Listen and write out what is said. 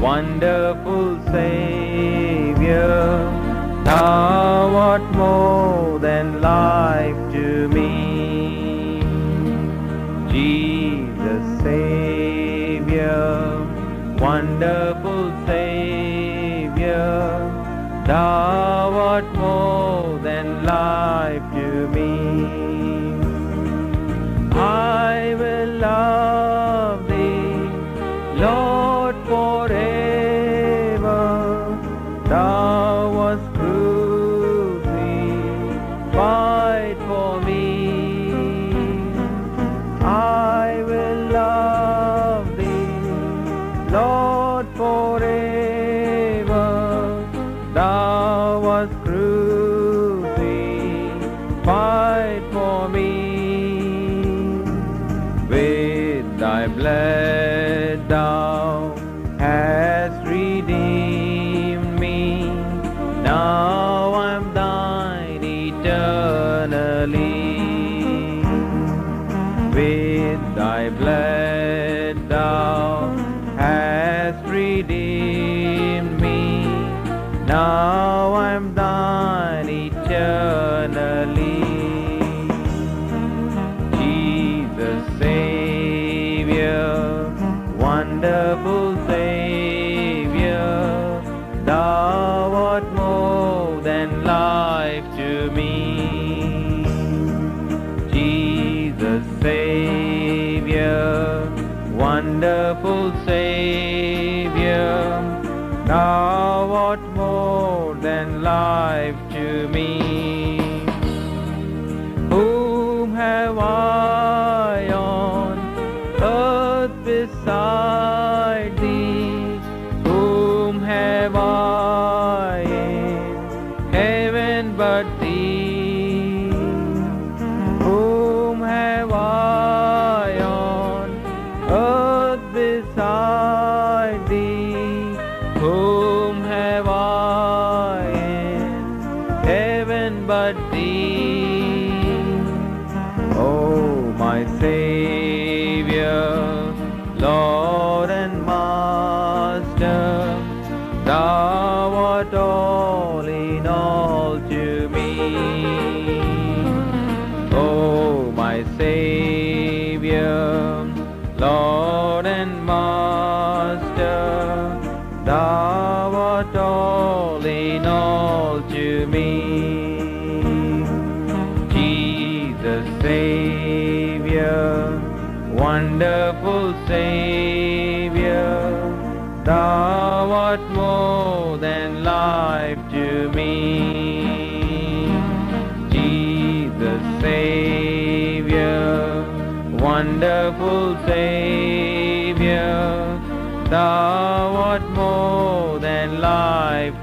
wonderful Savior, thou art more than life to me. Jesus Savior, wonderful Savior, thou art more than life to me. I will love thee, Lord, forever. Thou wast crucified for me. I will love thee, Lord, forever. Thou wast crucified for me. With thy blood thou hast redeemed me. Now I'm thine eternally. With thy blood thou hast redeemed me. Now I'm thine eternally. Jesus Savior, wonderful Savior, thou art more than life to me. Jesus Savior, wonderful Savior, thou art more than life to me. Whom have I on earth beside thee? Whom have I in heaven but thee? Whom have I on earth beside thee? Whom have I in heaven but thee? Oh, my Savior, Lord and Master, thou art all in all to me. Oh, my Savior, Lord and Master, thou art all in all to me. Jesus Savior, wonderful Savior, thou art more than life to me. Jesus Savior, wonderful Savior, thou art more than life